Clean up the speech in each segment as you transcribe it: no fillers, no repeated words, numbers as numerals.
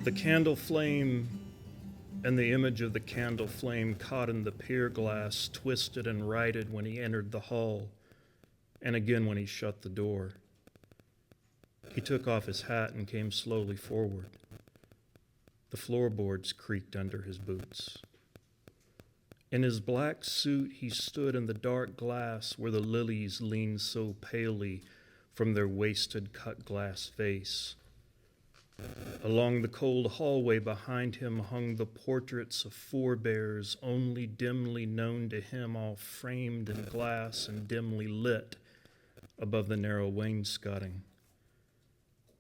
The candle flame and the image of the candle flame caught in the pier glass twisted and righted when he entered the hall, and again when he shut the door. He took off his hat and came slowly forward. The floorboards creaked under his boots. In his black suit, he stood in the dark glass where the lilies leaned so palely from their wasted cut glass vase. Along the cold hallway behind him hung the portraits of forebears only dimly known to him, all framed in glass and dimly lit above the narrow wainscoting.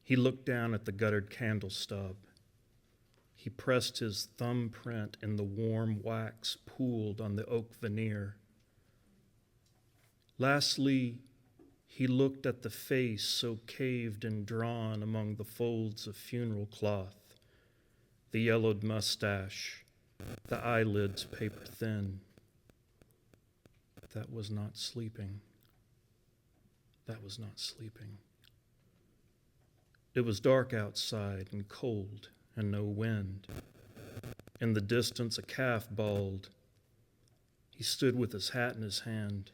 He looked down at the guttered candle stub. He pressed his thumbprint in the warm wax pooled on the oak veneer. Lastly, he looked at the face so caved and drawn among the folds of funeral cloth, the yellowed mustache, the eyelids paper thin. That was not sleeping. That was not sleeping. It was dark outside and cold and no wind. In the distance, a calf bawled. He stood with his hat in his hand.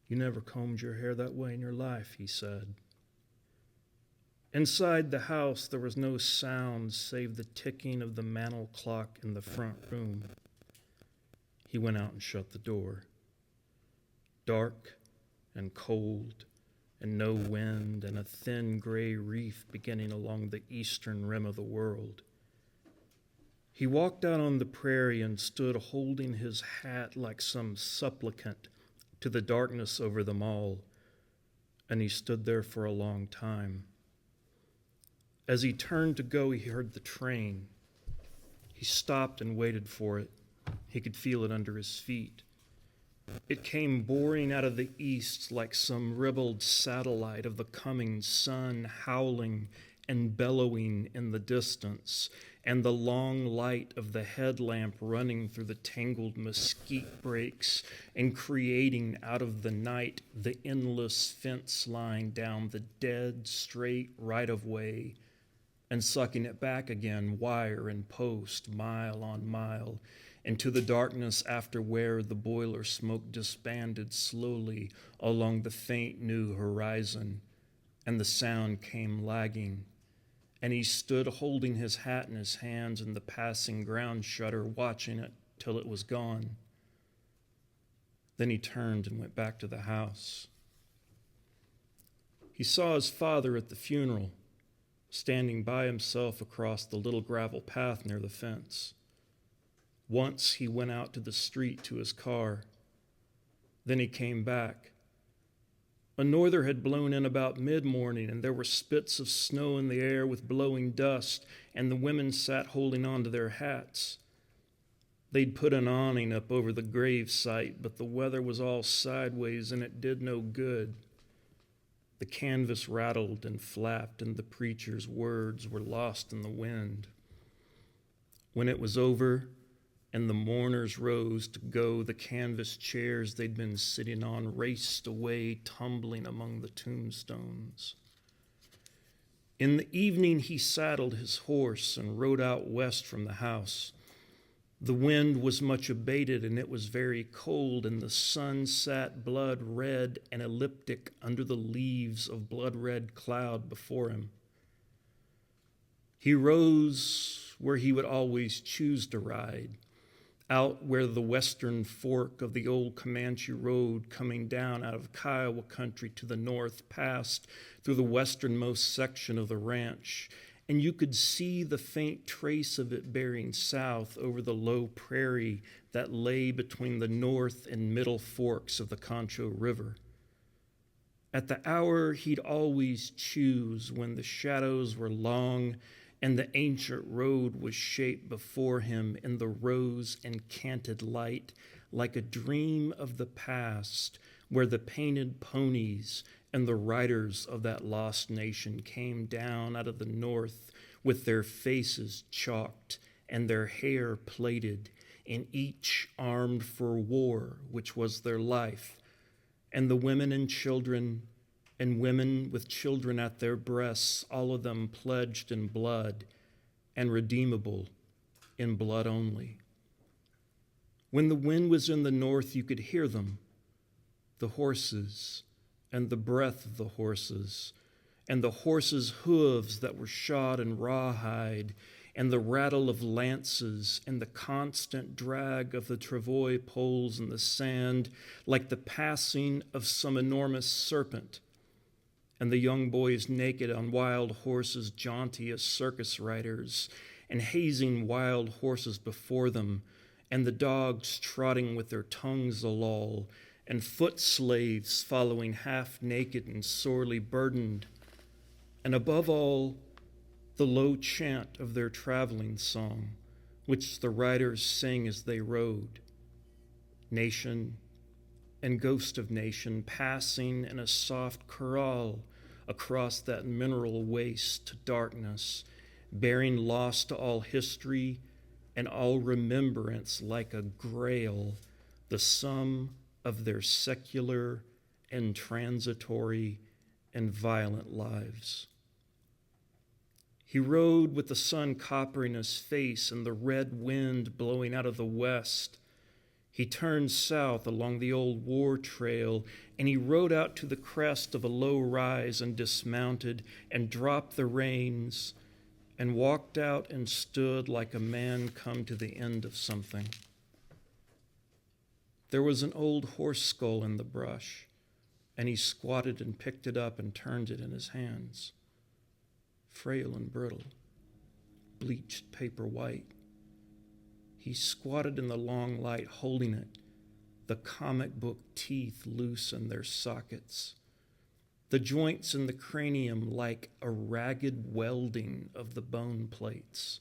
"You never combed your hair that way in your life," he said. Inside the house, there was no sound save the ticking of the mantel clock in the front room. He went out and shut the door. Dark and cold and no wind and a thin gray reef beginning along the eastern rim of the world. He walked out on the prairie and stood holding his hat like some supplicant to the darkness over them all, and he stood there for a long time. As he turned to go, he heard the train. He stopped and waited for it. He could feel it under his feet. It came boring out of the east like some ribald satellite of the coming sun, howling and bellowing in the distance, and the long light of the headlamp running through the tangled mesquite brakes and creating out of the night the endless fence line down the dead, straight right-of-way and sucking it back again, wire and post, mile on mile, into the darkness after where the boiler smoke disbanded slowly along the faint new horizon, and the sound came lagging. And he stood holding his hat in his hands in the passing ground shutter, watching it till it was gone. Then he turned and went back to the house. He saw his father at the funeral, standing by himself across the little gravel path near the fence. Once he went out to the street to his car. Then he came back. A norther had blown in about mid-morning, and there were spits of snow in the air with blowing dust, and the women sat holding on to their hats. They'd put an awning up over the grave site, but the weather was all sideways, and it did no good. The canvas rattled and flapped, and the preacher's words were lost in the wind. When it was over, and the mourners rose to go, the canvas chairs they'd been sitting on raced away, tumbling among the tombstones. In the evening, he saddled his horse and rode out west from the house. The wind was much abated, and it was very cold, and the sun sat blood-red and elliptic under the leaves of blood-red cloud before him. He rose where he would always choose to ride, out where the western fork of the old Comanche road coming down out of Kiowa country to the north passed through the westernmost section of the ranch, and you could see the faint trace of it bearing south over the low prairie that lay between the north and middle forks of the Concho River. At the hour he'd always choose, when the shadows were long and the ancient road was shaped before him in the rose and canted light, like a dream of the past, where the painted ponies and the riders of that lost nation came down out of the north with their faces chalked and their hair plaited, and each armed for war, which was their life, and the women and children and women with children at their breasts, all of them pledged in blood, and redeemable in blood only. When the wind was in the north, you could hear them, the horses and the breath of the horses, and the horses' hooves that were shod in rawhide, and the rattle of lances, and the constant drag of the travois poles in the sand, like the passing of some enormous serpent, and the young boys naked on wild horses, jaunty as circus riders, and hazing wild horses before them, and the dogs trotting with their tongues a-loll, and foot slaves following half naked and sorely burdened, and above all, the low chant of their traveling song, which the riders sang as they rode. Nation and ghost of nation passing in a soft chorale across that mineral waste to darkness, bearing loss to all history and all remembrance like a grail, the sum of their secular and transitory and violent lives. He rode with the sun coppering his face and the red wind blowing out of the west. He turned south along the old war trail, and he rode out to the crest of a low rise and dismounted and dropped the reins and walked out and stood like a man come to the end of something. There was an old horse skull in the brush, and he squatted and picked it up and turned it in his hands. Frail and brittle, bleached paper white. He squatted in the long light, holding it, the comic book teeth loose in their sockets, the joints in the cranium like a ragged welding of the bone plates,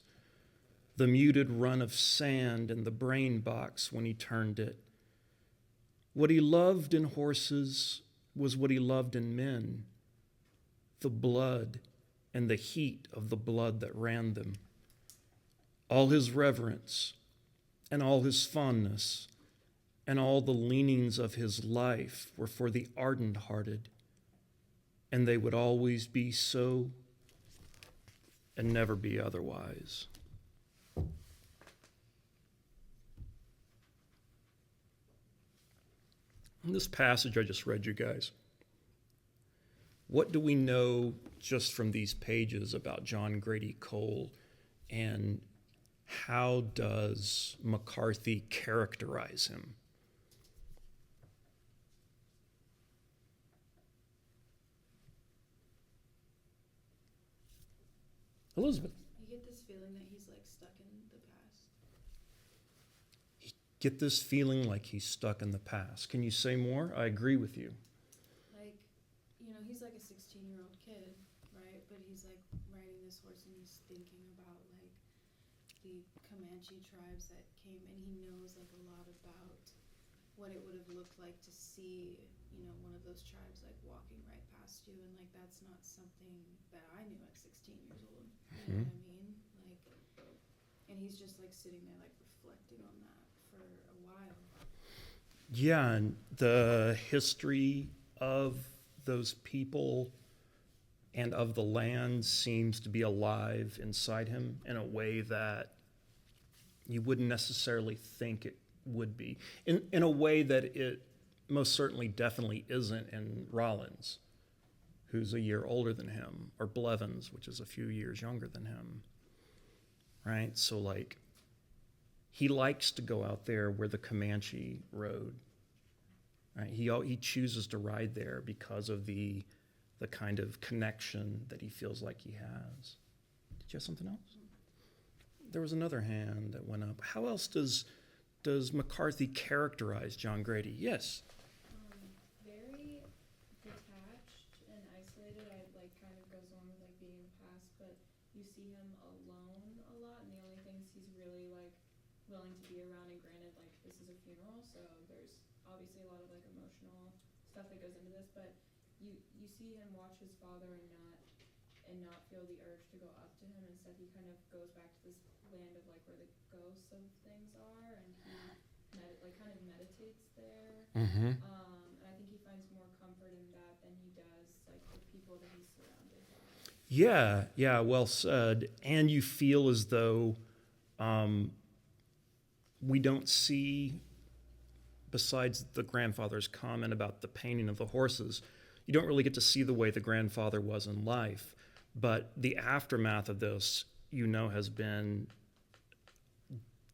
the muted run of sand in the brain box when he turned it. What he loved in horses was what he loved in men, the blood and the heat of the blood that ran them. All his reverence and all his fondness and all the leanings of his life were for the ardent-hearted, and they would always be so and never be otherwise. In this passage I just read you guys, what do we know just from these pages about John Grady Cole, and how does McCarthy characterize him? Elizabeth. You get this feeling that he's like stuck in the past. You get this feeling like he's stuck in the past. Can you say more? I agree with you. Like, he's like a 16-year-old kid, right? But he's like riding this horse and he's thinking about like the Comanche tribes that came, and he knows like a lot about what it would have looked like to see, one of those tribes like walking right past you, and like that's not something that I knew at 16 years old. You know what I mean? Like, and he's just like sitting there like reflecting on that for a while. Yeah, and the history of those people and of the land seems to be alive inside him in a way that you wouldn't necessarily think it would be. In a way that it most certainly definitely isn't in Rollins, who's a year older than him, or Blevins, which is a few years younger than him, right? So like, he likes to go out there where the Comanche rode, right? He chooses to ride there because of the kind of connection that he feels like he has. Did you have something else? There was another hand that went up. How else does McCarthy characterize John Grady? Yes. Very detached and isolated. I like kind of goes along with like being in the past, but you see him alone a lot, and the only things he's really like willing to be around. And granted, like this is a funeral, so there's obviously a lot of like emotional stuff that goes into this, but you see him watch his father and not feel the urge to go up to him. Instead, he kind of goes back to this land of like where the ghosts of things are, and he kind of meditates there. Mm-hmm. And I think he finds more comfort in that than he does like the people that he's surrounded by. Yeah, well said. And you feel as though we don't see, besides the grandfather's comment about the painting of the horses, you don't really get to see the way the grandfather was in life. But the aftermath of this, has been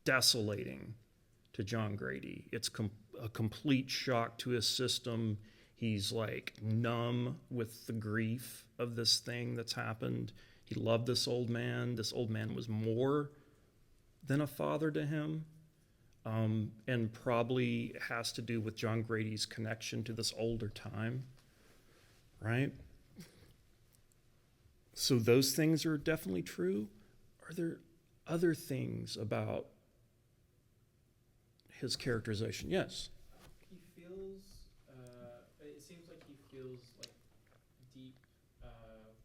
desolating to John Grady. It's a complete shock to his system. He's like numb with the grief of this thing that's happened. He loved this old man. This old man was more than a father to him, and probably has to do with John Grady's connection to this older time, right? So those things are definitely true. Are there other things about his characterization? Yes. He feels, it seems like he feels like deep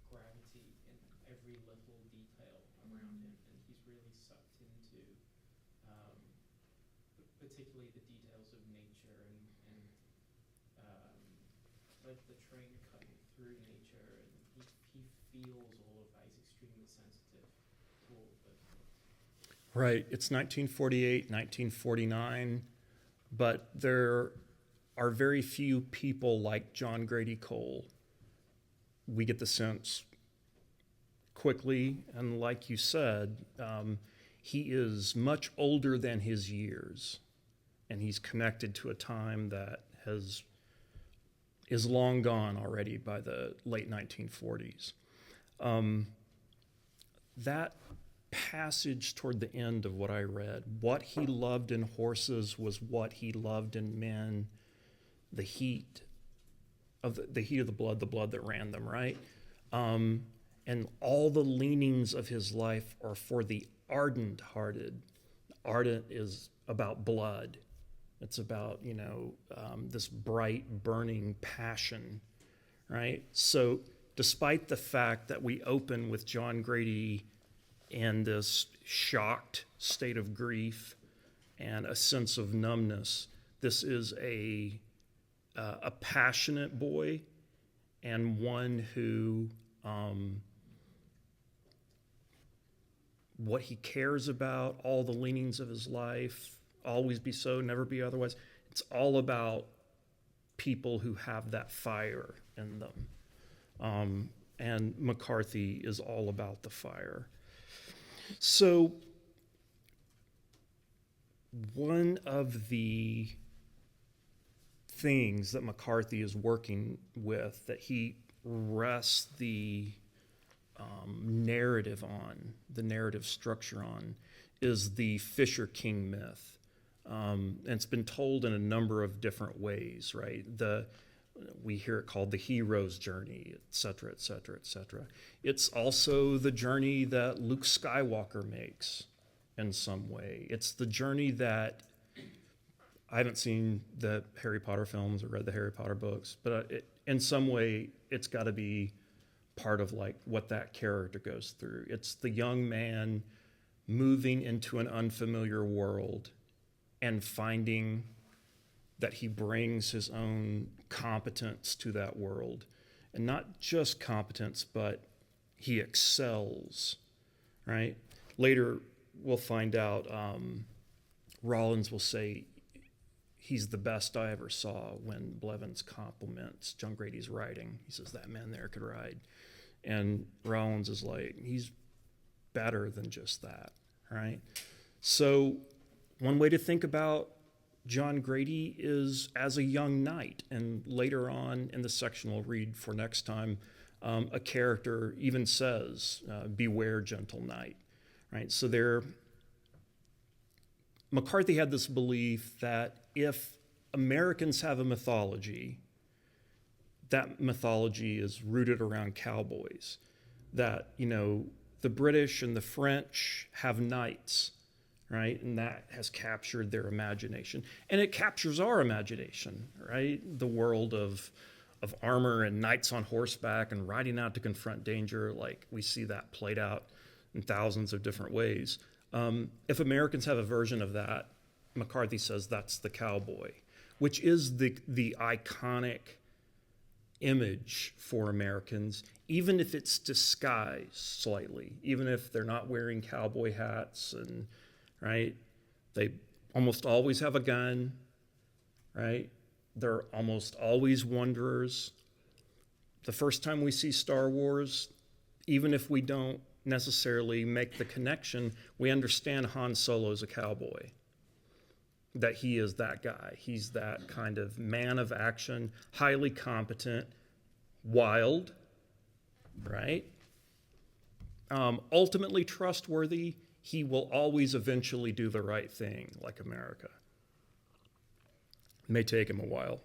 gravity in every little detail around him, and he's really sucked into particularly the details of nature and like the train cutting through nature, and he feels all of that. He's extremely sensitive to all of those things. Right. It's 1948, 1949, but there are very few people like John Grady Cole. We get the sense quickly, and like you said, he is much older than his years, and he's connected to a time that is long gone already by the late 1940s. That passage toward the end of what I read, what he loved in horses was what he loved in men, the heat of the blood that ran them, right? And all the leanings of his life are for the ardent-hearted. Ardent is about blood. It's about, this bright, burning passion, right? So despite the fact that we open with John Grady in this shocked state of grief and a sense of numbness, this is a passionate boy, and one who what he cares about, all the leanings of his life, always be so, never be otherwise. It's all about people who have that fire in them. And McCarthy is all about the fire. So one of the things that McCarthy is working with, that he rests the narrative on, the narrative structure on, is the Fisher King myth. And it's been told in a number of different ways, right? We hear it called the hero's journey, et cetera, et cetera, et cetera. It's also the journey that Luke Skywalker makes in some way. It's the journey that, I haven't seen the Harry Potter films or read the Harry Potter books, but in some way, it's got to be part of like what that character goes through. It's the young man moving into an unfamiliar world and finding that he brings his own competence to that world. And not just competence, but he excels, right? Later, we'll find out, Rollins will say, he's the best I ever saw, when Blevins compliments John Grady's writing. He says, that man there could ride. And Rollins is like, he's better than just that, right? So one way to think about John Grady is as a young knight. And later on in the section we'll read for next time, a character even says, beware, gentle knight, right? So McCarthy had this belief that if Americans have a mythology, that mythology is rooted around cowboys. That, the British and the French have knights, right? And that has captured their imagination. And it captures our imagination, right? The world of armor and knights on horseback and riding out to confront danger, like we see that played out in thousands of different ways. If Americans have a version of that, McCarthy says that's the cowboy, which is the iconic image for Americans, even if it's disguised slightly, even if they're not wearing cowboy hats and, right? They almost always have a gun, right? They're almost always wanderers. The first time we see Star Wars, even if we don't necessarily make the connection, we understand Han Solo's a cowboy, that he is that guy. He's that kind of man of action, highly competent, wild, right? Ultimately trustworthy. He will always eventually do the right thing, like America. It may take him a while.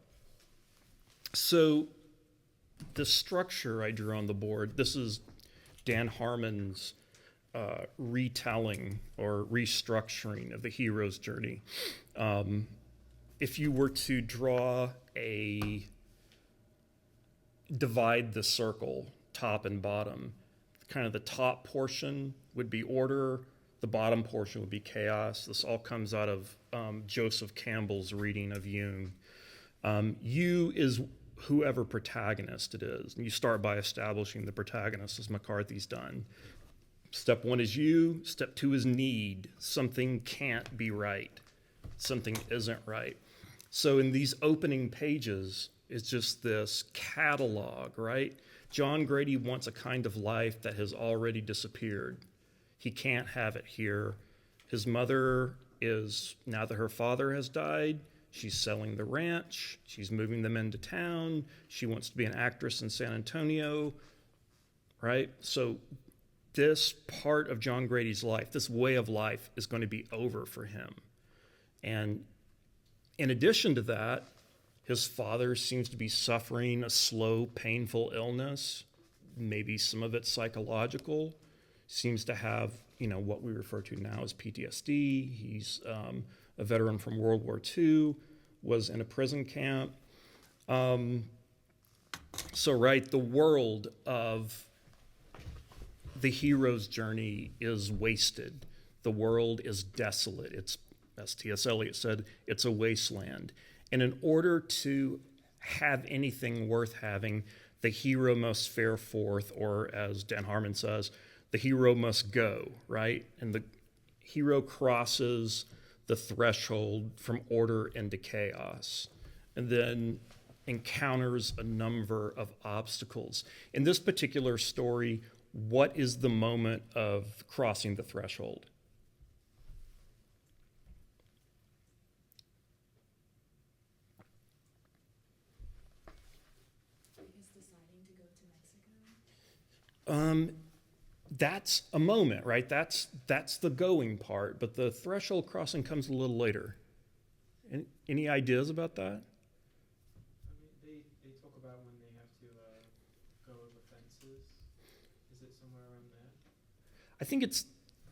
So the structure I drew on the board, this is Dan Harmon's retelling or restructuring of the hero's journey. If you were to divide the circle, top and bottom, kind of the top portion would be order, the bottom portion would be chaos. This all comes out of Joseph Campbell's reading of Jung. You is whoever protagonist it is. And you start by establishing the protagonist, as McCarthy's done. Step one is you. Step two is need. Something can't be right. Something isn't right. So in these opening pages, it's just this catalog, right? John Grady wants a kind of life that has already disappeared. He can't have it here. His mother is, now that her father has died, she's selling the ranch. She's moving them into town. She wants to be an actress in San Antonio, right? So this part of John Grady's life, this way of life, is going to be over for him. And in addition to that, his father seems to be suffering a slow, painful illness. Maybe some of it's psychological. Seems to have, what we refer to now as PTSD. He's a veteran from World War II, was in a prison camp. The world of the hero's journey is wasted. The world is desolate. It's, as T.S. Eliot said, it's a wasteland. And in order to have anything worth having, the hero must fare forth, or as Dan Harmon says, the hero must go, right? And the hero crosses the threshold from order into chaos, and then encounters a number of obstacles. In this particular story, what is the moment of crossing the threshold? His deciding to go to Mexico? That's a moment, right? That's the going part, but the threshold crossing comes a little later. Any ideas about that? I mean, they talk about when they have to go over fences. Is it somewhere around there? I think it's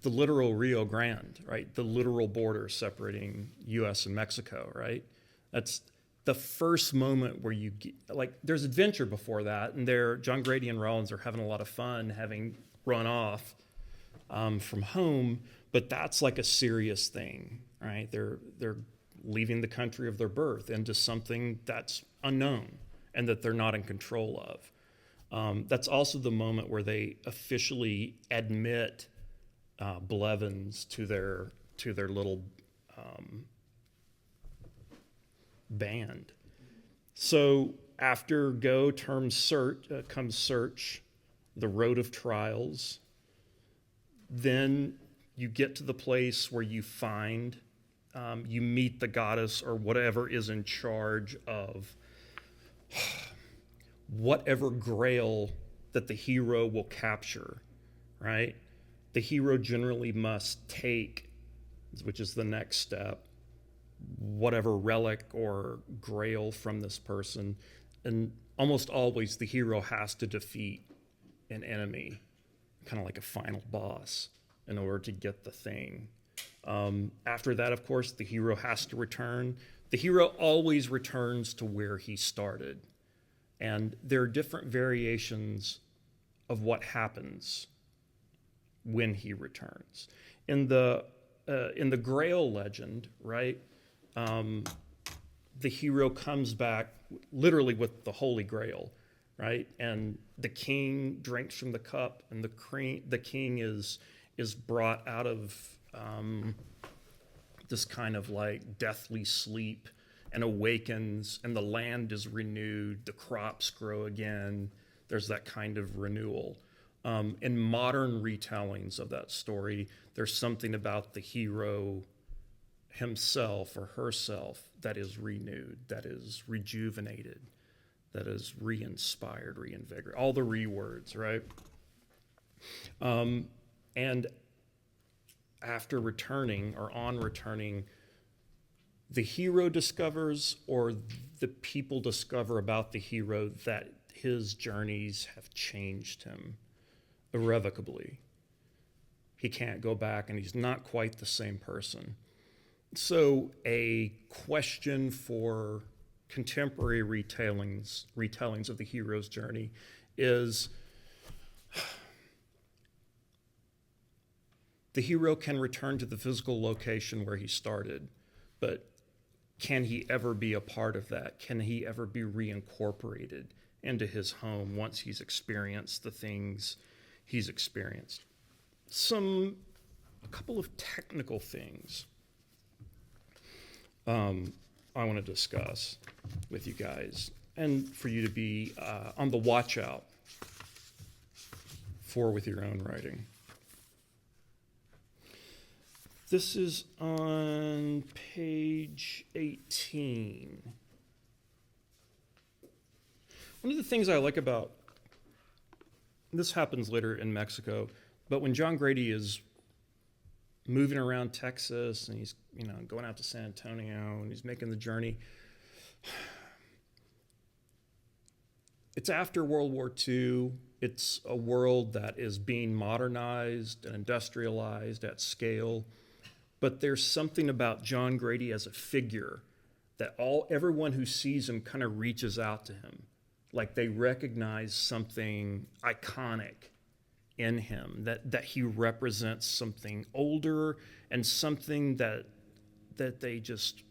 the literal Rio Grande, right? The literal border separating U.S. and Mexico, right? That's the first moment where you get, there's adventure before that, and John Grady and Rollins are having a lot of fun, having run off from home, but that's like a serious thing, right? They're leaving the country of their birth into something that's unknown and that they're not in control of. That's also the moment where they officially admit Blevins to their little band. So after go comes search, the road of trials. Then you get to the place where you find, you meet the goddess or whatever is in charge of whatever grail that the hero will capture, right? The hero generally must take, which is the next step, whatever relic or grail from this person. And almost always the hero has to defeat an enemy, kind of like a final boss, in order to get the thing. After that, of course, the hero has to return. The hero always returns to where he started. And there are different variations of what happens when he returns. In the Grail legend, right, the hero comes back literally with the Holy Grail. right? And the king drinks from the cup, and the king is brought out of this kind of like deathly sleep and awakens, and the land is renewed, the crops grow again. There's that kind of renewal. In modern retellings of that story, there's something about the hero himself or herself that is renewed, that is rejuvenated, that is re-inspired, reinvigorated, all the re-words, right? And after returning or on returning, the hero discovers, or the people discover about the hero, that his journeys have changed him irrevocably. He can't go back, and he's not quite the same person. So a question for contemporary retellings of the hero's journey is, the hero can return to the physical location where he started, but can he ever be a part of that? Can he ever be reincorporated into his home once he's experienced the things he's experienced? A couple of technical things I want to discuss with you guys, and for you to be on the watch out for with your own writing. This is on page 18. One of the things I like about, this happens later in Mexico, but when John Grady is moving around Texas and he's going out to San Antonio and he's making the journey, it's after World War II. It's a world that is being modernized and industrialized at scale. But there's something about John Grady as a figure that everyone who sees him kind of reaches out to him, like they recognize something iconic in him, that he represents something older and something that they just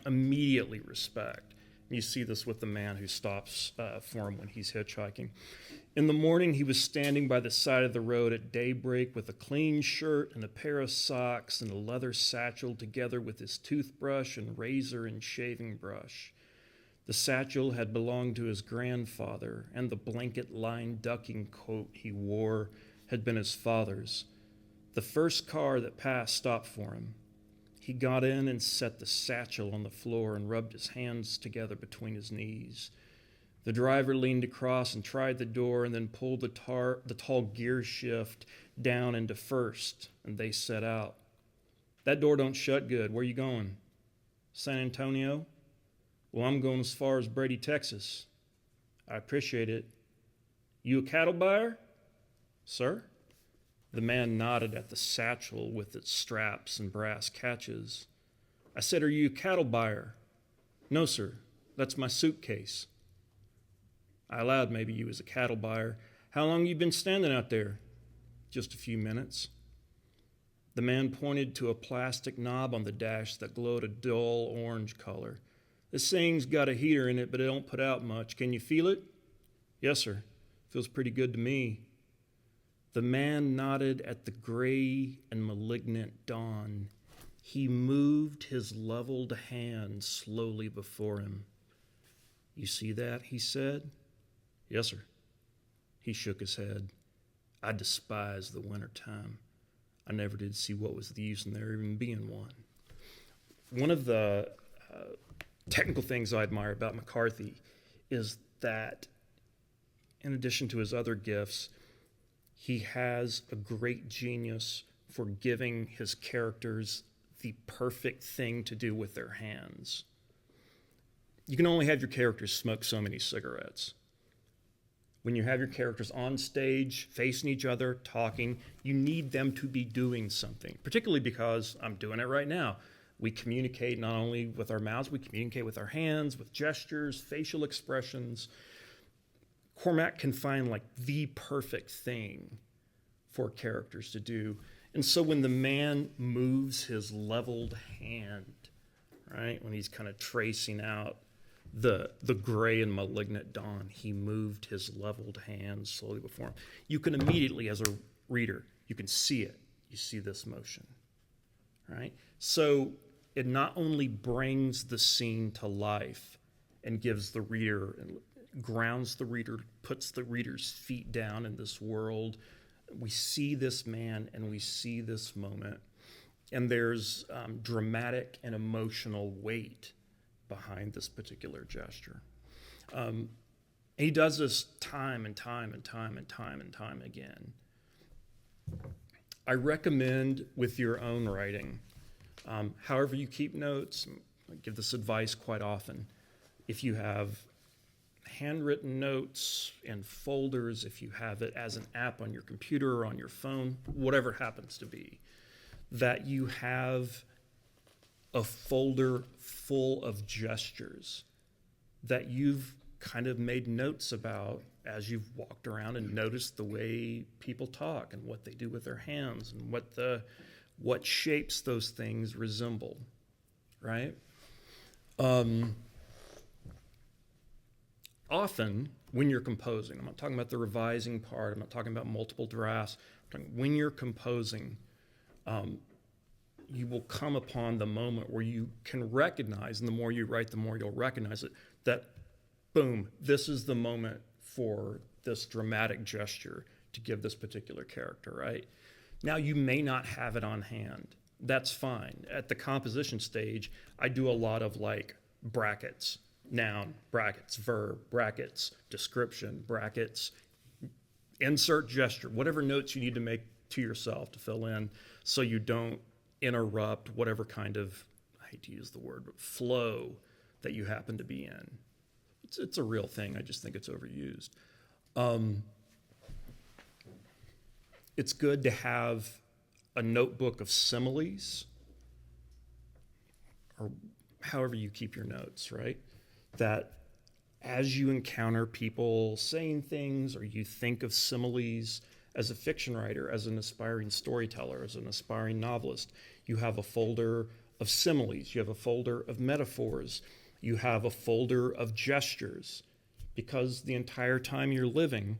immediately respect. You see this with the man who stops for him when he's hitchhiking. In the morning, he was standing by the side of the road at daybreak with a clean shirt and a pair of socks and a leather satchel, together with his toothbrush and razor and shaving brush. The satchel had belonged to his grandfather, and the blanket-lined ducking coat he wore had been his father's. The first car that passed stopped for him. He got in and set the satchel on the floor and rubbed his hands together between his knees. The driver leaned across and tried the door, and then pulled the tall gear shift down into first, and they set out. "That door don't shut good. Where you going?" "San Antonio." "Well, I'm going as far as Brady, Texas." "I appreciate it. You a cattle buyer?" "Sir?" The man nodded at the satchel with its straps and brass catches. "I said, are you a cattle buyer?" "No, sir. That's my suitcase." "I allowed maybe you was a cattle buyer. How long you been standing out there?" "Just a few minutes." The man pointed to a plastic knob on the dash that glowed a dull orange color. "This thing's got a heater in it, but it don't put out much. Can you feel it?" "Yes, sir. Feels pretty good to me." The man nodded at the gray and malignant dawn. He moved his leveled hand slowly before him. "You see that?" he said. "Yes, sir." He shook his head. "I despise the winter time. I never did see what was the use in there even being one." One of the technical things I admire about McCarthy is that, in addition to his other gifts, he has a great genius for giving his characters the perfect thing to do with their hands. You can only have your characters smoke so many cigarettes. When you have your characters on stage, facing each other, talking, you need them to be doing something, particularly because I'm doing it right now. We communicate not only with our mouths, we communicate with our hands, with gestures, facial expressions. Cormac can find like the perfect thing for characters to do. And so when the man moves his leveled hand, right, when he's kind of tracing out the gray and malignant dawn. He moved his leveled hands slowly before him. You can immediately, as a reader, you can see it. You see this motion, right? So it not only brings the scene to life and gives the reader, grounds the reader, puts the reader's feet down in this world. We see this man and we see this moment. And there's dramatic and emotional weight behind this particular gesture. He does this time and time and time and time and time again. I recommend with your own writing, however you keep notes, I give this advice quite often. If you have handwritten notes in folders, if you have it as an app on your computer or on your phone, whatever it happens to be, that you have a folder full of gestures that you've kind of made notes about as you've walked around and noticed the way people talk and what they do with their hands and what shapes those things resemble, right? Often, when you're composing, I'm not talking about the revising part, I'm not talking about multiple drafts, I'm talking when you're composing, you will come upon the moment where you can recognize, and the more you write, the more you'll recognize it, that, boom, this is the moment for this dramatic gesture to give this particular character, right? Now, you may not have it on hand. That's fine. At the composition stage, I do a lot of like brackets, noun, brackets, verb, brackets, description, brackets, insert gesture, whatever notes you need to make to yourself to fill in so you don't interrupt whatever kind of, I hate to use the word, but flow that you happen to be in. It's a real thing. I just think it's overused. It's good to have a notebook of similes, or however you keep your notes, right? That as you encounter people saying things or you think of similes as a fiction writer, as an aspiring storyteller, as an aspiring novelist, you have a folder of similes, you have a folder of metaphors, you have a folder of gestures, because the entire time you're living,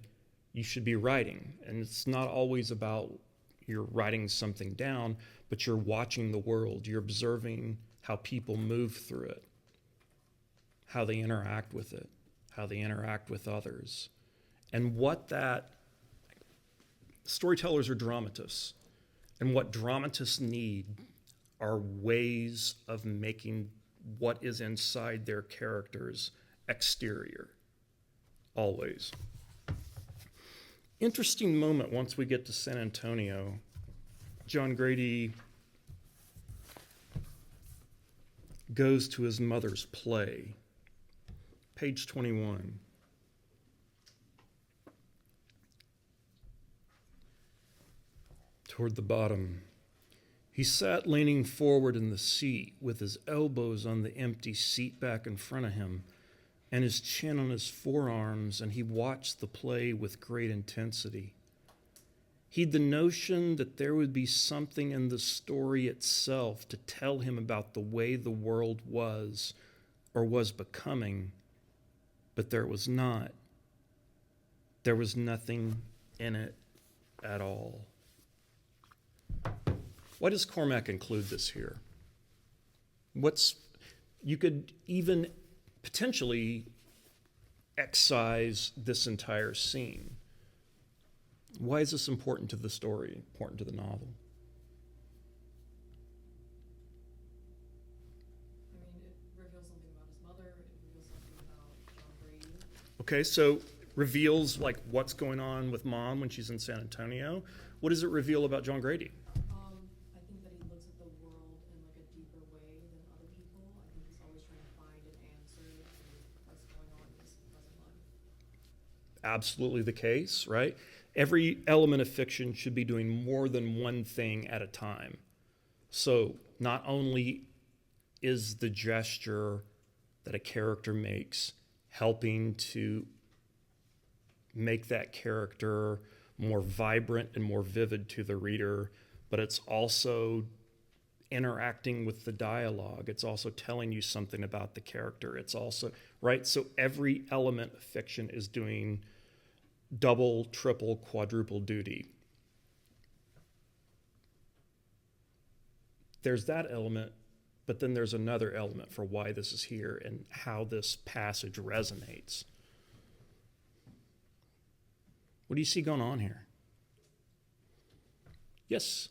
you should be writing. And it's not always about you're writing something down, but you're watching the world, you're observing how people move through it, how they interact with it, how they interact with others. And what that, storytellers are dramatists, and what dramatists need are ways of making what is inside their characters exterior, always. Interesting moment once we get to San Antonio. John Grady goes to his mother's play. Page 21. Toward the bottom. He sat leaning forward in the seat with his elbows on the empty seat back in front of him and his chin on his forearms, and he watched the play with great intensity. He'd the notion that there would be something in the story itself to tell him about the way the world was or was becoming, but there was not. There was nothing in it at all. Why does Cormac include this here? You could even potentially excise this entire scene. Why is this important to the story, important to the novel? I mean, it reveals something about his mother, it reveals something about John Grady. Okay, so reveals like what's going on with Mom when she's in San Antonio. What does it reveal about John Grady? I think that he looks at the world in like a deeper way than other people. I think he's always trying to find an answer to what's going on in his present life. Absolutely the case, right? Every element of fiction should be doing more than one thing at a time. So not only is the gesture that a character makes helping to make that character more vibrant and more vivid to the reader, but it's also interacting with the dialogue. It's also telling you something about the character. It's also, right? So every element of fiction is doing double, triple, quadruple duty. There's that element, but then there's another element for why this is here and how this passage resonates. What do you see going on here? Yes?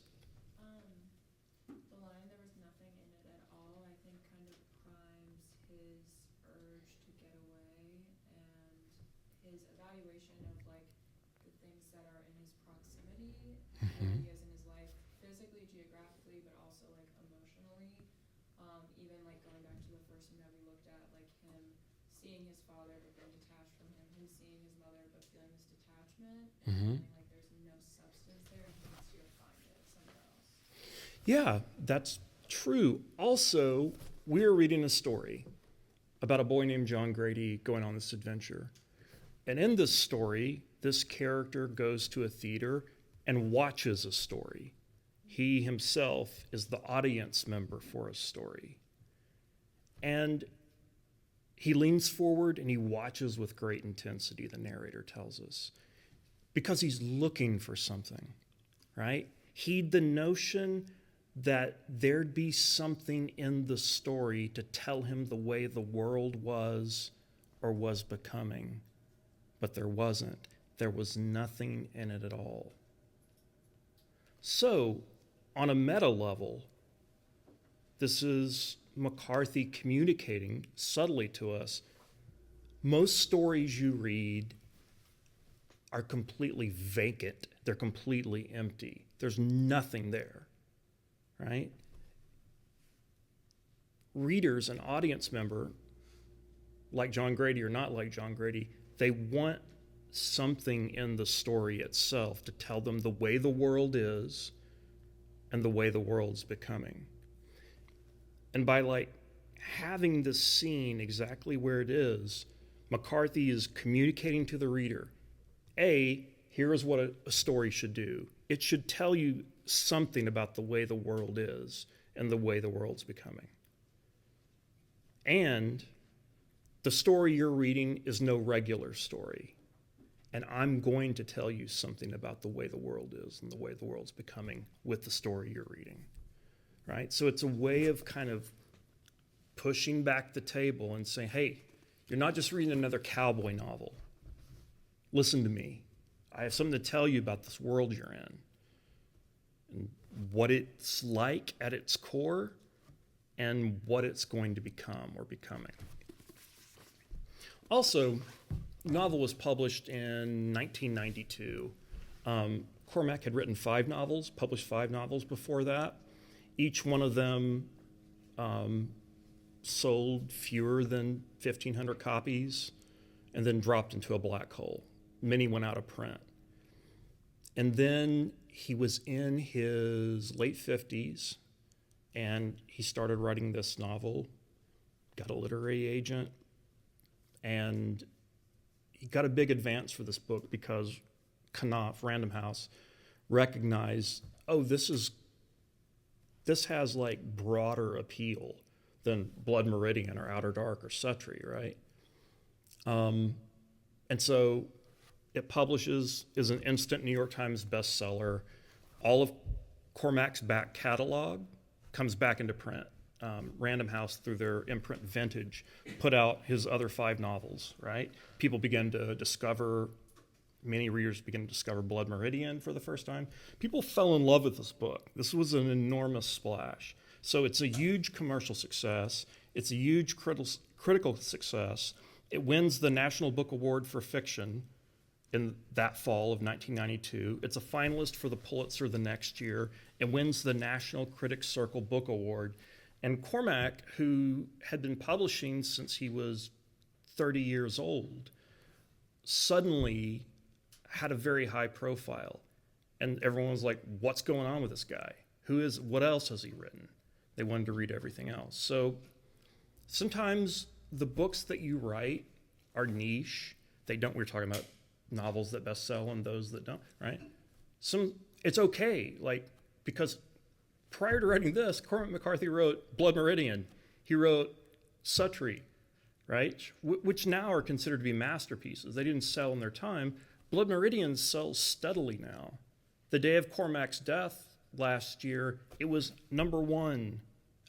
The line, "there was nothing in it at all," I think kind of primes his urge to get away and his evaluation of like the things that are in his proximity, where he is in his life, physically, geographically, but also like emotionally. Even like going back to the first thing that we looked at, like him seeing his father but being detached from him seeing his mother but feeling this detachment, and feeling like there's no substance there, and he needs to go find it somewhere else. Yeah, that's true. Also, we're reading a story about a boy named John Grady going on this adventure. And in this story, this character goes to a theater and watches a story. He himself is the audience member for a story. And he leans forward and he watches with great intensity, the narrator tells us, because he's looking for something, right? Heed the notion that there'd be something in the story to tell him the way the world was or was becoming, but there wasn't. There was nothing in it at all. So, on a meta level, this is McCarthy communicating subtly to us. Most stories you read are completely vacant. They're completely empty. There's nothing there, right? Readers, an audience member, like John Grady or not like John Grady, they want something in the story itself to tell them the way the world is and the way the world's becoming. And by like having this scene exactly where it is, McCarthy is communicating to the reader, here is what a story should do. It should tell you something about the way the world is and the way the world's becoming. And the story you're reading is no regular story. And I'm going to tell you something about the way the world is and the way the world's becoming with the story you're reading, right? So it's a way of kind of pushing back the table and saying, hey, you're not just reading another cowboy novel. Listen to me. I have something to tell you about this world you're in and what it's like at its core and what it's going to become or becoming. Also, the novel was published in 1992. Cormac had written 5 novels, published 5 novels before that. Each one of them sold fewer than 1,500 copies and then dropped into a black hole. Many went out of print. And then he was in his late 50s and he started writing this novel, got a literary agent, and he got a big advance for this book because Knopf, Random House, recognized, this has like broader appeal than Blood Meridian or Outer Dark or Suttree, right? And so it publishes, is an instant New York Times bestseller. All of Cormac's back catalog comes back into print. Random House, through their imprint Vintage, put out his other 5 novels, right? People begin to discover, many readers begin to discover Blood Meridian for the first time. People fell in love with this book. This was an enormous splash. So it's a huge commercial success. It's a huge critical success. It wins the National Book Award for Fiction in that fall of 1992. It's a finalist for the Pulitzer the next year. It wins the National Critics Circle Book Award. And Cormac, who had been publishing since he was 30 years old, suddenly had a very high profile. And everyone was like, what's going on with this guy? What else has he written? They wanted to read everything else. So sometimes the books that you write are niche. We're talking about novels that best sell and those that don't, right? It's okay, because prior to writing this, Cormac McCarthy wrote Blood Meridian. He wrote Suttree, right? Which now are considered to be masterpieces. They didn't sell in their time. Blood Meridian sells steadily now. The day of Cormac's death last year, it was number one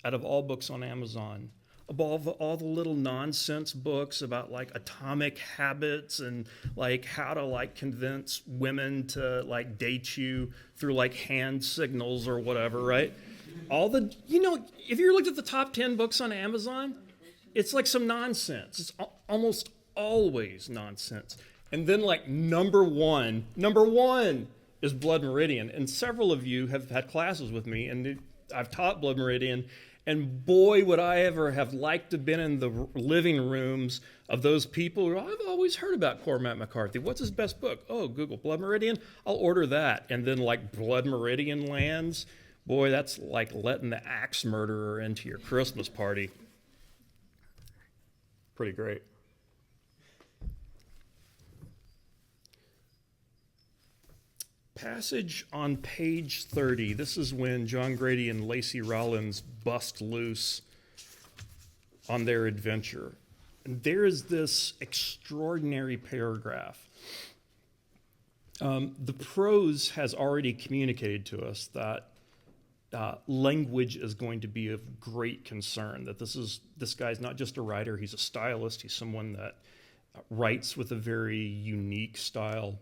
out of all books on Amazon. Above all the little nonsense books about like atomic habits and like how to like convince women to like date you through like hand signals or whatever, right? All the, if you looked at the top 10 books on Amazon, it's like some nonsense. It's almost always nonsense. And then like number one is Blood Meridian. And several of you have had classes with me, and I've taught Blood Meridian. And boy, would I ever have liked to have been in the living rooms of those people who I've always heard about Cormac McCarthy. What's his best book? Oh, Google Blood Meridian. I'll order that. And then like Blood Meridian lands. Boy, that's like letting the axe murderer into your Christmas party. Pretty great. Passage on page 30. This is when John Grady and Lacey Rollins bust loose on their adventure. And there is this extraordinary paragraph. The prose has already communicated to us that language is going to be of great concern, that this guy's not just a writer, he's a stylist, he's someone that writes with a very unique style.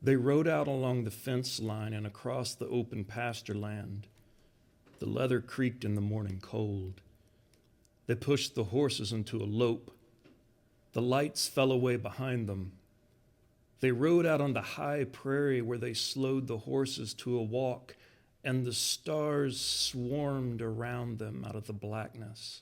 They rode out along the fence line and across the open pasture land. The leather creaked in the morning cold. They pushed the horses into a lope. The lights fell away behind them. They rode out on the high prairie where they slowed the horses to a walk, and the stars swarmed around them out of the blackness.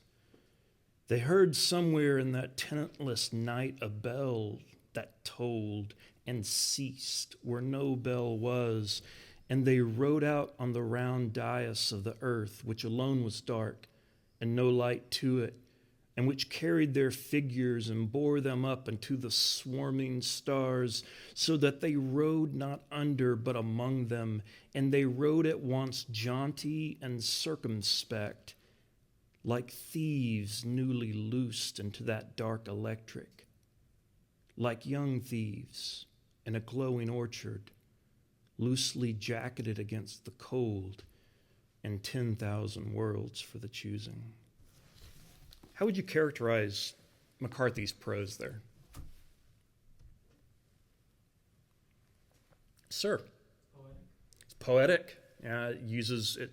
They heard somewhere in that tenantless night a bell that tolled and ceased where no bell was, and they rode out on the round dais of the earth, which alone was dark, and no light to it, and which carried their figures and bore them up into the swarming stars, so that they rode not under but among them, and they rode at once jaunty and circumspect, like thieves newly loosed into that dark electric, like young thieves in a glowing orchard, loosely jacketed against the cold, and 10,000 worlds for the choosing. How would you characterize McCarthy's prose there? Sir? Poetic. It's poetic. It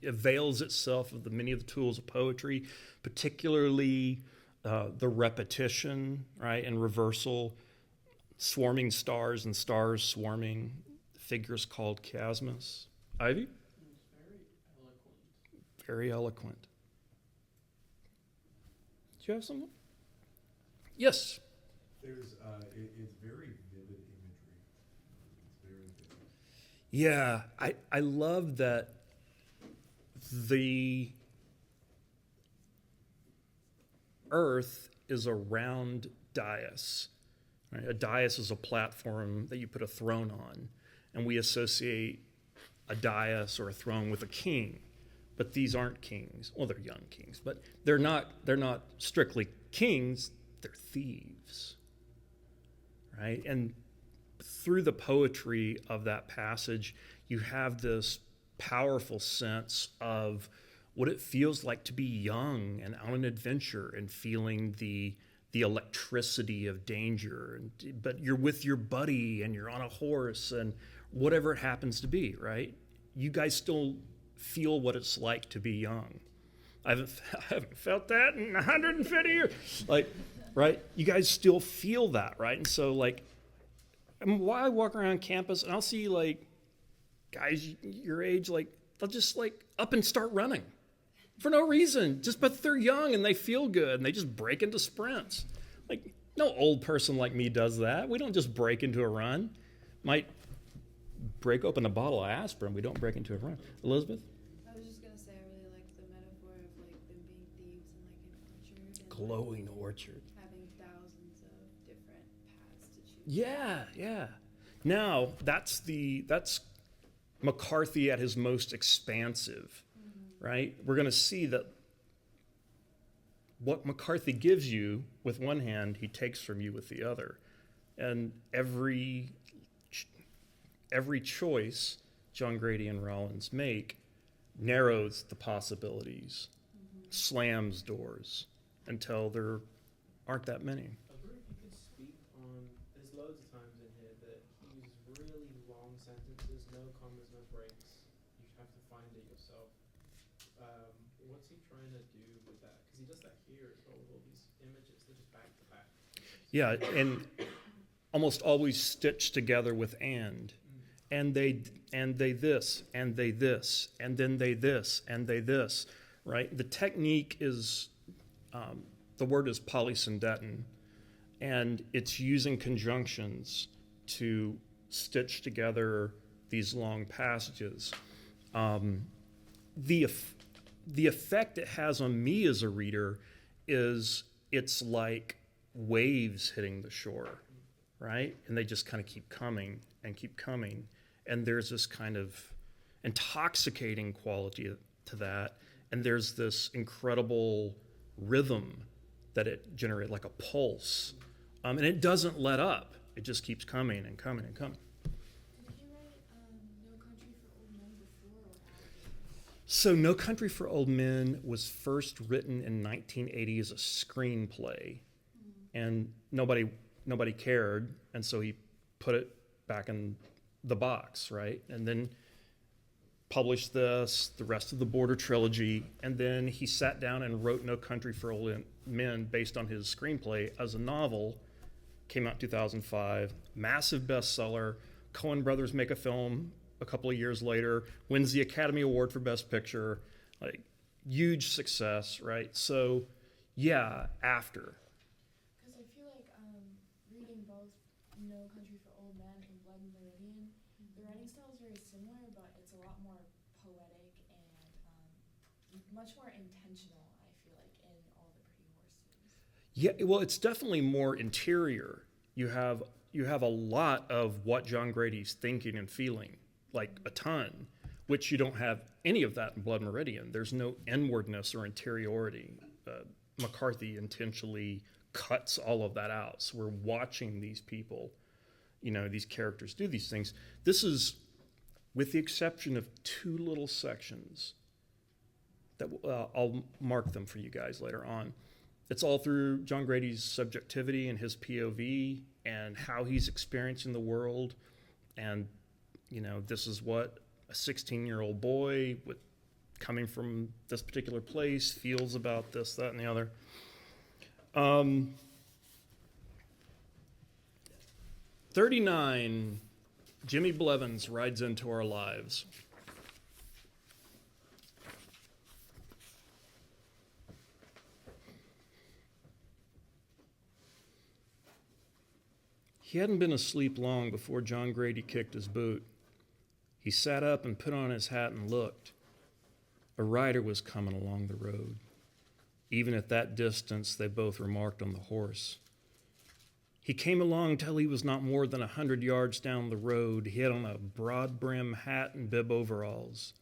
avails itself of many of the tools of poetry, particularly the repetition, right, and reversal, swarming stars and stars swarming, figures called chiasmus. Ivy? It's very eloquent. Very eloquent. Do you have something? Yes. It's very vivid imagery. It's very vivid. Yeah, I love that the earth is a round dais. Right? A dais is a platform that you put a throne on, and we associate a dais or a throne with a king. But these aren't kings. Well, they're young kings, but they're not strictly kings, they're thieves. Right? And through the poetry of that passage, you have this powerful sense of what it feels like to be young and on an adventure and feeling the electricity of danger. But you're with your buddy and you're on a horse and whatever it happens to be, right? You guys still feel what it's like to be young. I haven't felt that in 150 years. Like, right? You guys still feel that, right? And so, like, while I walk around campus and I'll see, like, guys your age, like, they'll just, like, up and start running for no reason. But they're young and they feel good and they just break into sprints. Like, no old person like me does that. We don't just break into a run. Might break open a bottle of aspirin. We don't break into a run. Elizabeth? I was just gonna say I really like the metaphor of like them being thieves in like an orchard and Glowing orchard. having thousands of different paths to choose. Yeah. Now, that's McCarthy at his most expansive, right? We're going to see that what McCarthy gives you with one hand, he takes from you with the other. And every choice John Grady and Rollins make narrows the possibilities, slams doors until there aren't that many. I wonder if you could speak on, there's loads of times in here that he uses really long sentences, no commas, no breaks. You have to find it yourself. What's he trying to do with that? Because he does that here as well with all these images. They're just back to back. Yeah, and almost always stitched together with and. And they this, and they this, and then they this, and they this, right? The technique is, the word is polysyndeton, and it's using conjunctions to stitch together these long passages. The effect it has on me as a reader is it's like waves hitting the shore, right? And they just kind of keep coming and keep coming. And there's this kind of intoxicating quality to that. And there's this incredible rhythm that it generates, like a pulse. And it doesn't let up. It just keeps coming and coming and coming. Did you write No Country for Old Men before or after? So No Country for Old Men was first written in 1980 as a screenplay. And nobody cared. And so he put it back in the box, right? And then published this, the rest of the Border trilogy, and then he sat down and wrote No Country for Old Men based on his screenplay as a novel. Came out in 2005, massive bestseller. Coen brothers make a film a couple of years later, wins the Academy Award for Best Picture, like huge success, right? So yeah, after. Because I feel like reading both No Country for Old Men and Blood and Meridian, the writing style is very similar, but it's a lot more poetic and much more intentional, I feel like, in All the Pretty Horses. Yeah, well, it's definitely more interior. You have a lot of what John Grady's thinking and feeling, like a ton, which you don't have any of that in Blood Meridian. There's no inwardness or interiority. McCarthy intentionally cuts all of that out. So we're watching these people, these characters do these things. This is, with the exception of two little sections, that I'll mark them for you guys later on. It's all through John Grady's subjectivity and his POV and how he's experiencing the world. And, this is what a 16-year-old boy coming from this particular place feels about this, that, and the other. 39, Jimmy Blevins rides into our lives. He hadn't been asleep long before John Grady kicked his boot. He sat up and put on his hat and looked. A rider was coming along the road. Even at that distance, they both remarked on the horse. He came along till he was not more than 100 yards down the road. He had on a broad-brim hat and bib overalls.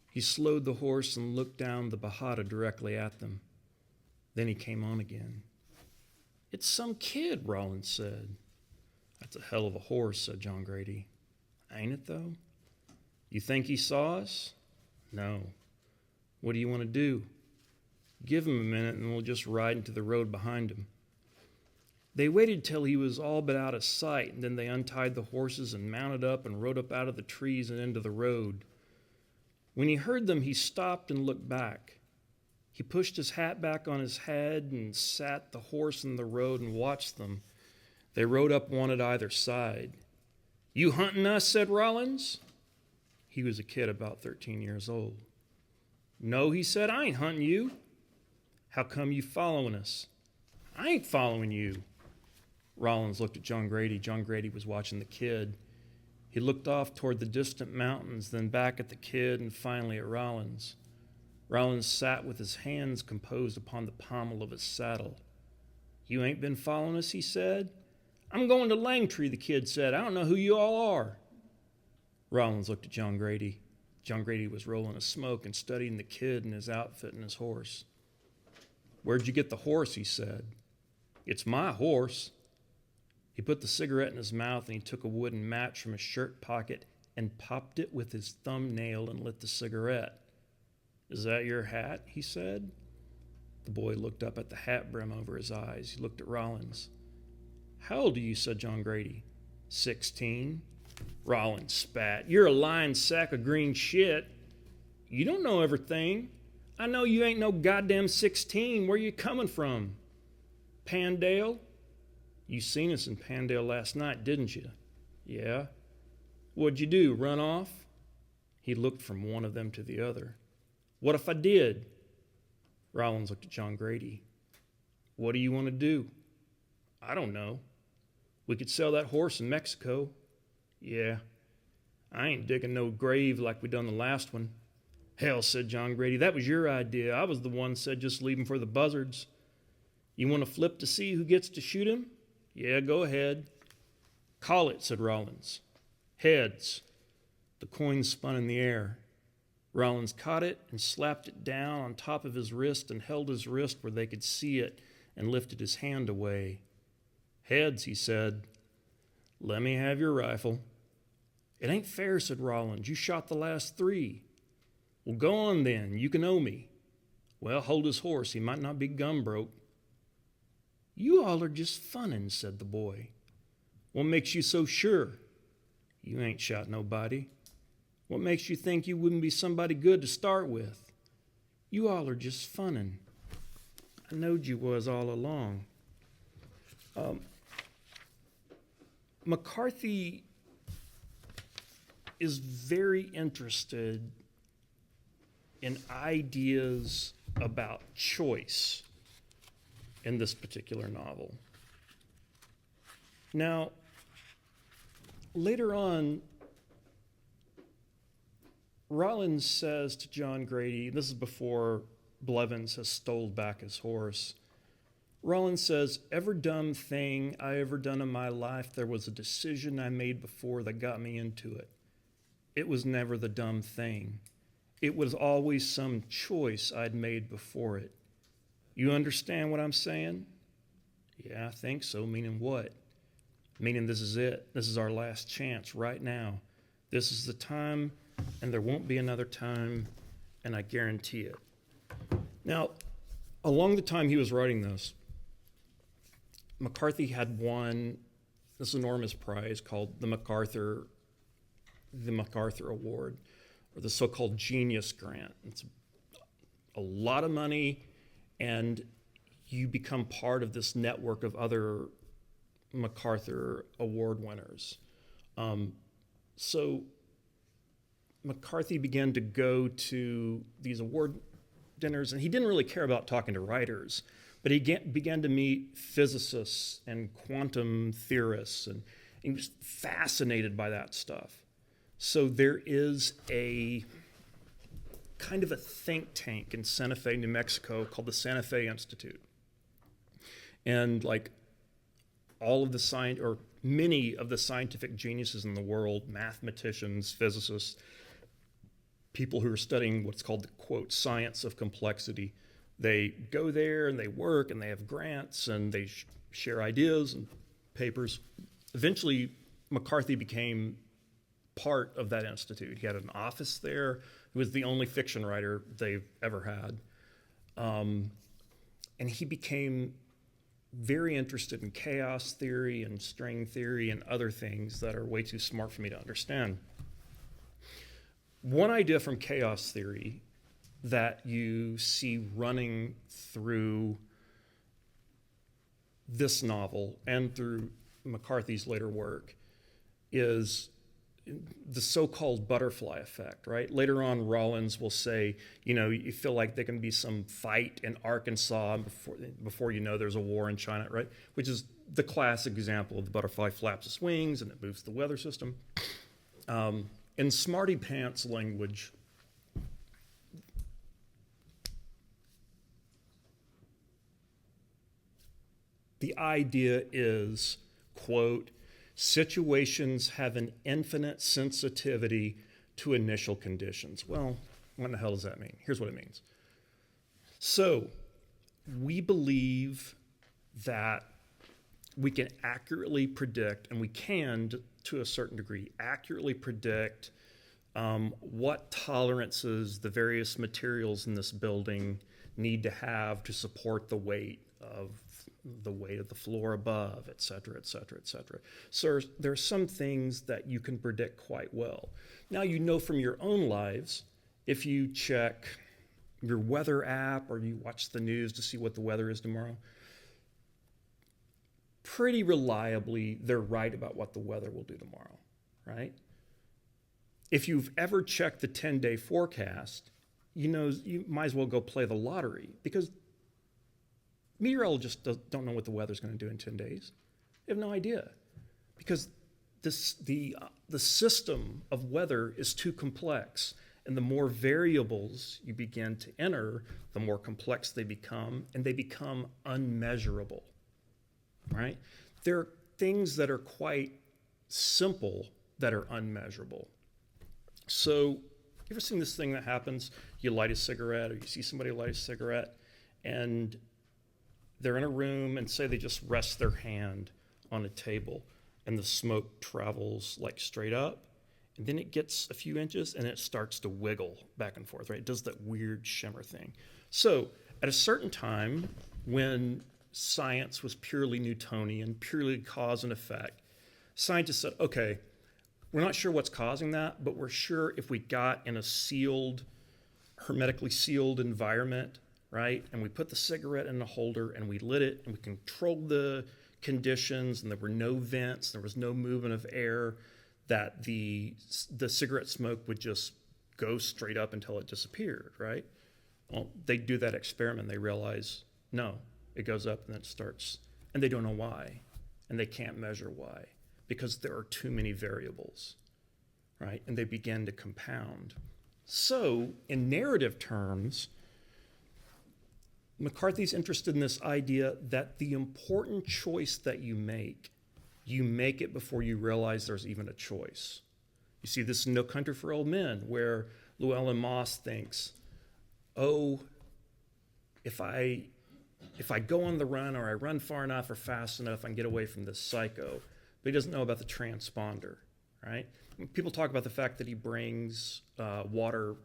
He slowed the horse and looked down the Bajada directly at them. Then he came on again. "It's some kid," Rollins said. "That's a hell of a horse," said John Grady. "Ain't it, though? You think he saw us?" "No." "What do you want to do?" "Give him a minute and we'll just ride into the road behind him." They waited till he was all but out of sight, and then they untied the horses and mounted up and rode up out of the trees and into the road. When he heard them, he stopped and looked back. He pushed his hat back on his head and sat the horse in the road and watched them. They rode up one at either side. "You hunting us?" said Rollins. He was a kid about 13 years old. "No," he said, "I ain't hunting you." "How come you following us?" "I ain't following you." Rollins looked at John Grady. John Grady was watching the kid. He looked off toward the distant mountains, then back at the kid, and finally at Rollins. Rollins sat with his hands composed upon the pommel of his saddle. "You ain't been following us," he said. "I'm going to Langtree," the kid said. "I don't know who you all are." Rollins looked at John Grady. John Grady was rolling a smoke and studying the kid and his outfit and his horse. "Where'd you get the horse?" he said. "It's my horse." He put the cigarette in his mouth and he took a wooden match from his shirt pocket and popped it with his thumbnail and lit the cigarette. "Is that your hat?" he said. The boy looked up at the hat brim over his eyes. He looked at Rollins. "How old are you?" said John Grady. 16. Rollins spat. "You're a lying sack of green shit. You don't know everything. I know you ain't no goddamn 16. Where you coming from? Pandale? You seen us in Pandale last night, didn't you?" "Yeah." "What'd you do, run off?" He looked from one of them to the other. "What if I did?" Rollins looked at John Grady. "What do you want to do?" "I don't know. We could sell that horse in Mexico." "Yeah. I ain't digging no grave like we done the last one." "Hell," said John Grady, "that was your idea. I was the one said just leave him for the buzzards." "You want to flip to see who gets to shoot him?" "Yeah, go ahead." "Call it," said Rollins. "Heads." The coin spun in the air. Rollins caught it and slapped it down on top of his wrist and held his wrist where they could see it and lifted his hand away. "Heads," he said. "Let me have your rifle." "It ain't fair," said Rollins. "You shot the last 3. "Well, go on then. You can owe me." "Well, hold his horse. He might not be gum broke." "You all are just funnin'," said the boy. "What makes you so sure?" "You ain't shot nobody." "What makes you think you wouldn't be somebody good to start with?" "You all are just funnin'." "I knowed you was all along." McCarthy is very interested in ideas about choice in this particular novel. Now, later on, Rollins says to John Grady, this is before Blevins has stole back his horse, Rollins says, "Every dumb thing I ever done in my life, there was a decision I made before that got me into it. It was never the dumb thing. It was always some choice I'd made before it. You understand what I'm saying?" "Yeah, I think so." "Meaning what?" "Meaning this is it. This is our last chance right now. This is the time, and there won't be another time, and I guarantee it." Now, along the time he was writing this, McCarthy had won this enormous prize called the MacArthur Award, or the so-called Genius Grant. It's a lot of money, and you become part of this network of other MacArthur Award winners. So McCarthy began to go to these award dinners, and he didn't really care about talking to writers, but he began to meet physicists and quantum theorists, and he was fascinated by that stuff. So there is a kind of a think tank in Santa Fe, New Mexico, called the Santa Fe Institute. And like all of the many of the scientific geniuses in the world, mathematicians, physicists, people who are studying what's called the, quote, science of complexity, they go there and they work and they have grants and they share ideas and papers. Eventually, McCarthy became part of that institute. He had an office there. He was the only fiction writer they've ever had. And he became very interested in chaos theory and string theory and other things that are way too smart for me to understand. One idea from chaos theory that you see running through this novel and through McCarthy's later work is the so-called butterfly effect, right? Later on, Rollins will say, you feel like there can be some fight in Arkansas before you know there's a war in China, right? Which is the classic example of the butterfly flaps its wings and it moves the weather system. In Smarty Pants language, the idea is, quote, Situations have an infinite sensitivity to initial conditions. Well, what in the hell does that mean? Here's what it means. So, we believe that we can accurately predict, and we can, to a certain degree, accurately predict what tolerances the various materials in this building need to have to support the weight of the floor above, et cetera, et cetera, et cetera. So there are some things that you can predict quite well. Now, you know from your own lives, if you check your weather app or you watch the news to see what the weather is tomorrow, pretty reliably, they're right about what the weather will do tomorrow, right? If you've ever checked the 10-day forecast, you know you might as well go play the lottery, because meteorologists don't know what the weather's going to do in 10 days. They have no idea, because the system of weather is too complex, and the more variables you begin to enter, the more complex they become, and they become unmeasurable, right? There are things that are quite simple that are unmeasurable. So, you ever seen this thing that happens? You light a cigarette, or you see somebody light a cigarette, and they're in a room, and say they just rest their hand on a table, and the smoke travels like straight up, and then it gets a few inches, and it starts to wiggle back and forth, right? It does that weird shimmer thing. So, at a certain time, when science was purely Newtonian, purely cause and effect, scientists said, okay, we're not sure what's causing that, but we're sure if we got in a sealed, hermetically sealed environment, right, and we put the cigarette in a holder and we lit it and we controlled the conditions and there were no vents, there was no movement of air, that the cigarette smoke would just go straight up until it disappeared, right? Well, they do that experiment. They realize, no, it goes up and then it starts, and they don't know why, and they can't measure why, because there are too many variables, right? And they begin to compound. So, in narrative terms, McCarthy's interested in this idea that the important choice that you make it before you realize there's even a choice. You see this in No Country for Old Men, where Llewellyn Moss thinks, oh, if I go on the run, or I run far enough or fast enough, I can get away from this psycho. But he doesn't know about the transponder, right? People talk about the fact that he brings water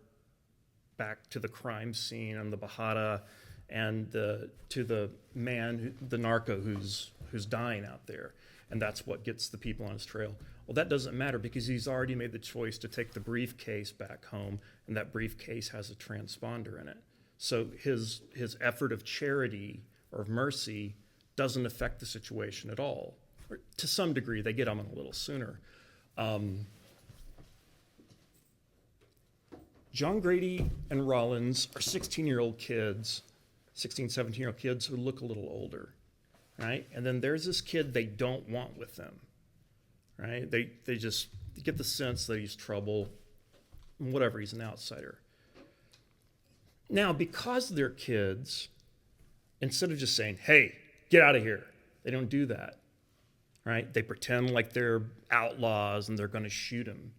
back to the crime scene on the Bajada, and to the man, the narco who's dying out there. And that's what gets the people on his trail. Well, that doesn't matter, because he's already made the choice to take the briefcase back home, and that briefcase has a transponder in it. So his effort of charity or of mercy doesn't affect the situation at all. Or to some degree, they get him a little sooner. John Grady and Rollins are 16-year-old kids, 16, 17-year-old kids who look a little older, right? And then there's this kid they don't want with them, right? They just get the sense that he's trouble, whatever, he's an outsider. Now, because they're kids, instead of just saying, hey, get out of here, they don't do that, right? They pretend like they're outlaws and they're going to shoot him.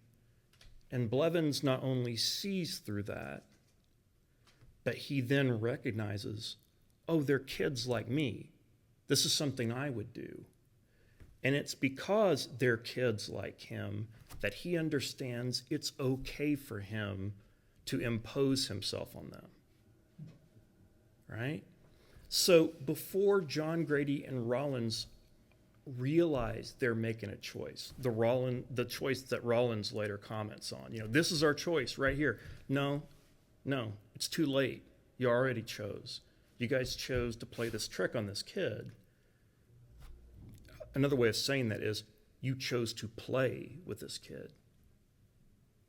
And Blevins not only sees through that, but he then recognizes, oh, they're kids like me. This is something I would do. And it's because they're kids like him that he understands it's okay for him to impose himself on them. Right? So before John Grady and Rollins realize they're making a choice, the choice that Rollins later comments on, this is our choice right here. No, it's too late. You already chose. You guys chose to play this trick on this kid. Another way of saying that is, you chose to play with this kid.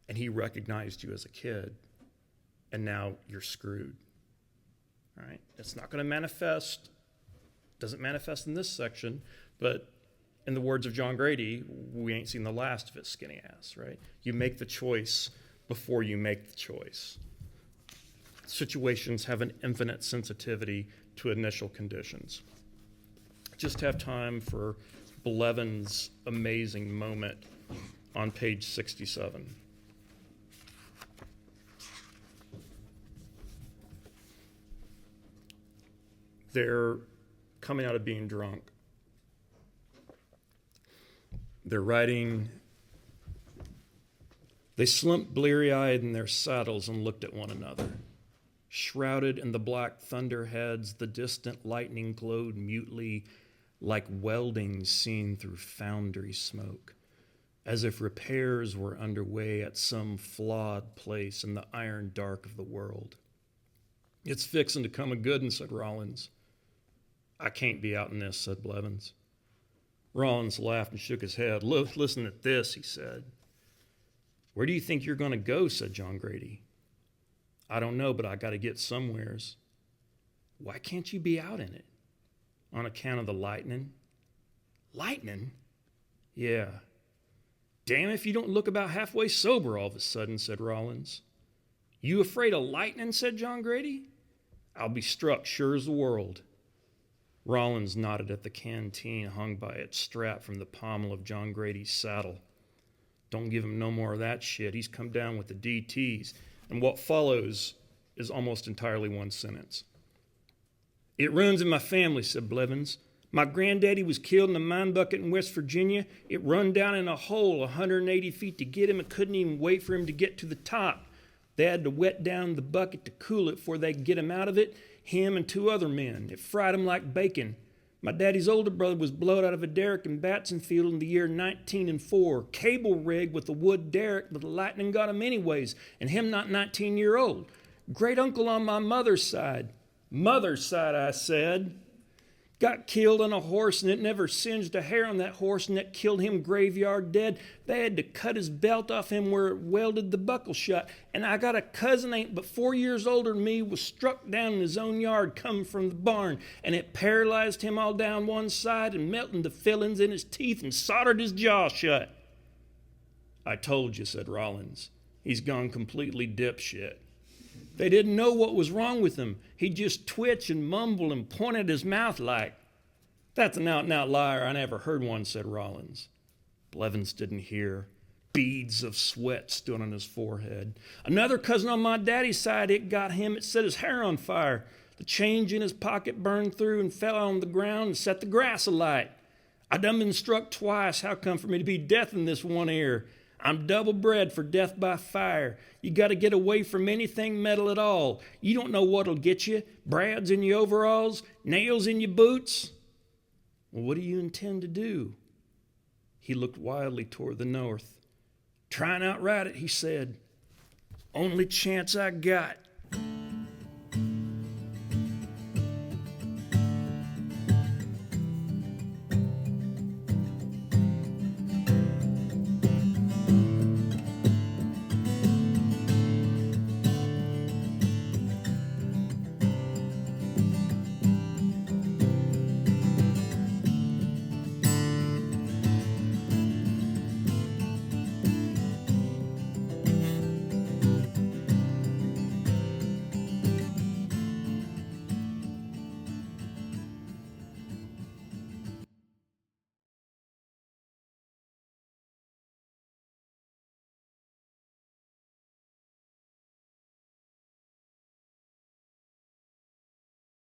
And he recognized you as a kid, and now you're screwed. Right? It's not going to manifest, doesn't manifest in this section, but in the words of John Grady, we ain't seen the last of his skinny ass, right? You make the choice before you make the choice. Situations have an infinite sensitivity to initial conditions. Just have time for Blevins' amazing moment on page 67. They're coming out of being drunk. They're riding. They slumped bleary-eyed in their saddles and looked at one another. Shrouded in the black thunderheads, the distant lightning glowed mutely like welding seen through foundry smoke, as if repairs were underway at some flawed place in the iron dark of the world. "It's fixin' to come a good'n," said Rollins. "I can't be out in this," said Blevins. Rollins laughed and shook his head. "Look, listen at this," he said. "Where do you think you're going to go?" said John Grady. "I don't know, but I got to get somewheres." "Why can't you be out in it?" "On account of the lightning." "Lightning?" "Yeah." "Damn if you don't look about halfway sober all of a sudden," said Rollins. "You afraid of lightning?" said John Grady. "I'll be struck sure as the world." Rollins nodded at the canteen hung by its strap from the pommel of John Grady's saddle. "Don't give him no more of that shit. He's come down with the DTs." And what follows is almost entirely one sentence. "It runs in my family," said Blevins. "My granddaddy was killed in a mine bucket in West Virginia. It run down in a hole 180 feet to get him and couldn't even wait for him to get to the top. They had to wet down the bucket to cool it before they could get him out of it, him and 2 other men. It fried him like bacon. My daddy's older brother was blowed out of a derrick in Batsonfield in the year 1904. Cable rig with a wood derrick, but the lightning got him anyways, and him not 19-year-old. Great uncle on my mother's side," I said, "got killed on a horse, and it never singed a hair on that horse, and that killed him graveyard dead. They had to cut his belt off him where it welded the buckle shut. And I got a cousin ain't but 4 years older than me, was struck down in his own yard coming from the barn, and it paralyzed him all down one side and melting the fillings in his teeth and soldered his jaw shut." "I told you," said Rollins. "He's gone completely dipshit. They didn't know what was wrong with him. He'd just twitch and mumble and point at his mouth like." "That's an out-and-out liar. I never heard one," said Rollins. Blevins didn't hear. Beads of sweat stood on his forehead. "Another cousin on my daddy's side, it got him. It set his hair on fire. The change in his pocket burned through and fell on the ground and set the grass alight. I done been struck twice. How come for me to be death in this one ear? I'm double bred for death by fire. You got to get away from anything metal at all. You don't know what'll get you. Brads in your overalls, nails in your boots." "Well, what do you intend to do?" He looked wildly toward the north. "Try and outride it," he said. "Only chance I got."